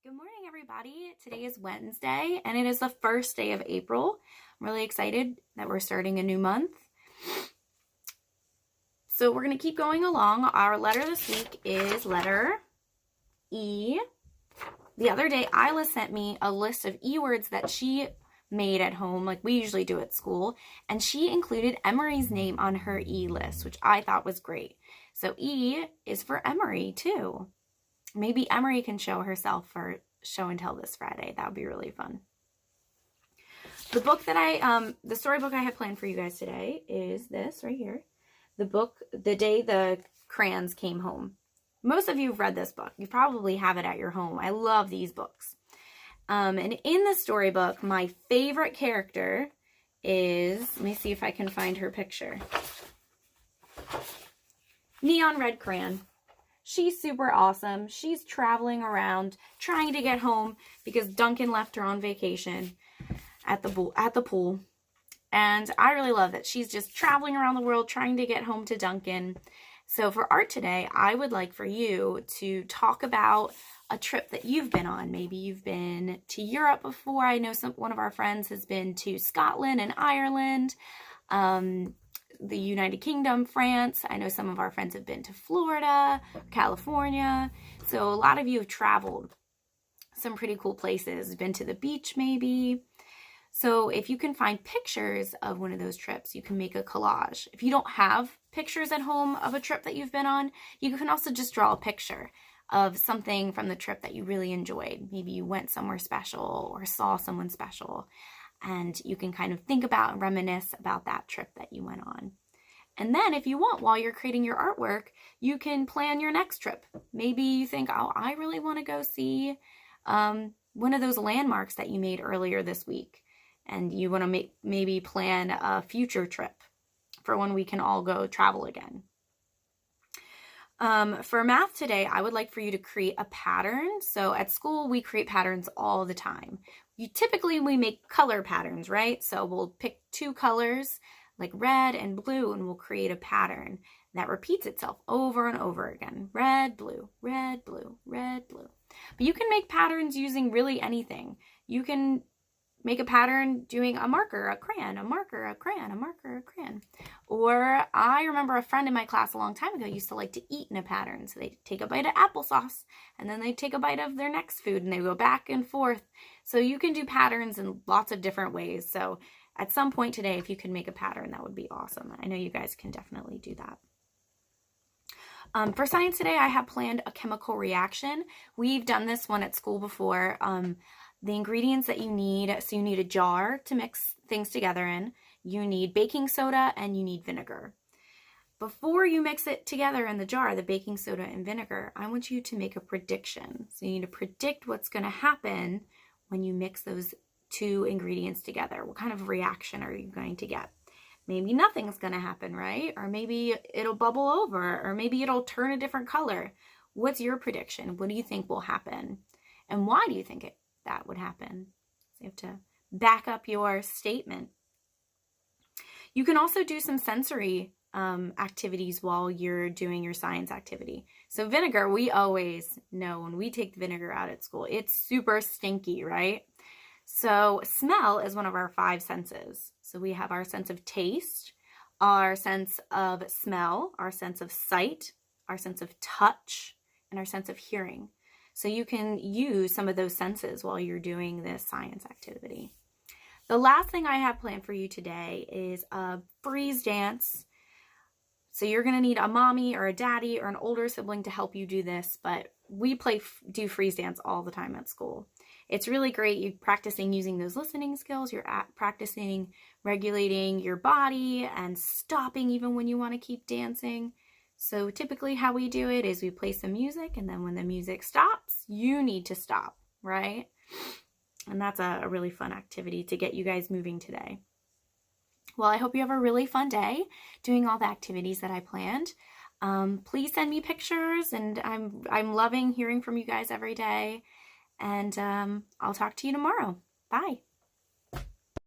Good morning, everybody. Today is Wednesday, and it is the first day of April. I'm really excited that we're starting a new month. So we're going to keep going along. Our letter this week is letter E. The other day, Isla sent me a list of E words that she made at home, like we usually do at school, and she included Emery's name on her E list, which I thought was great. So E is for Emery, too. Maybe Emery can show herself for show and tell this Friday. That would be really fun. The book that the storybook I have planned for you guys today is this right here. The book, The Day the Crayons Came Home. Most of you have read this book. You probably have it at your home. I love these books. And in the storybook, my favorite character is, let me see if I can find her picture. Neon Red Crayon. She's super awesome. She's traveling around trying to get home because Duncan left her on vacation at the pool. And I really love that she's just traveling around the world trying to get home to Duncan. So for art today, I would like for you to talk about a trip that you've been on. Maybe you've been to Europe before. I know one of our friends has been to Scotland and Ireland. The United Kingdom, France. I know some of our friends have been to Florida, California. So a lot of you have traveled some pretty cool places, been to the beach maybe. So if you can find pictures of one of those trips, you can make a collage. If you don't have pictures at home of a trip that you've been on, you can also just draw a picture of something from the trip that you really enjoyed. Maybe you went somewhere special or saw someone special. And you can kind of think about and reminisce about that trip that you went on. And then if you want, while you're creating your artwork, you can plan your next trip. Maybe you think, oh, I really want to go see one of those landmarks that you made earlier this week. And you want to maybe plan a future trip for when we can all go travel again. For math today, I would like for you to create a pattern. So at school, we create patterns all the time. Typically, we make color patterns, right? So we'll pick two colors like red and blue, and we'll create a pattern that repeats itself over and over again. Red, blue, red, blue, red, blue. But you can make patterns using really anything. You can make a pattern doing a marker, a crayon, a marker, a crayon, a marker, a crayon. Or I remember a friend in my class a long time ago used to like to eat in a pattern. So they'd take a bite of applesauce and then they'd take a bite of their next food and they go back and forth. So you can do patterns in lots of different ways. So at some point today, if you can make a pattern, that would be awesome. I know you guys can definitely do that. For science today, I have planned a chemical reaction. We've done this one at school before. The ingredients that you need, so you need a jar to mix things together in, you need baking soda, and you need vinegar. Before you mix it together in the jar, the baking soda and vinegar, I want you to make a prediction. So you need to predict what's going to happen when you mix those two ingredients together. What kind of reaction are you going to get? Maybe nothing's going to happen, right? Or maybe it'll bubble over, or maybe it'll turn a different color. What's your prediction? What do you think will happen? And why do you think that would happen? So you have to back up your statement. You can also do some sensory activities while you're doing your science activity. So vinegar, we always know when we take the vinegar out at school, it's super stinky, right? So smell is one of our 5 senses. So we have our sense of taste, our sense of smell, our sense of sight, our sense of touch, and our sense of hearing. So you can use some of those senses while you're doing this science activity. The last thing I have planned for you today is a freeze dance. So you're going to need a mommy or a daddy or an older sibling to help you do this, but we do freeze dance all the time at school. It's really great. You're practicing using those listening skills. You're practicing regulating your body and stopping even when you want to keep dancing. So typically how we do it is we play some music, and then when the music stops, you need to stop, right? And that's a really fun activity to get you guys moving today. Well, I hope you have a really fun day doing all the activities that I planned. Please send me pictures, and I'm loving hearing from you guys every day. And I'll talk to you tomorrow. Bye.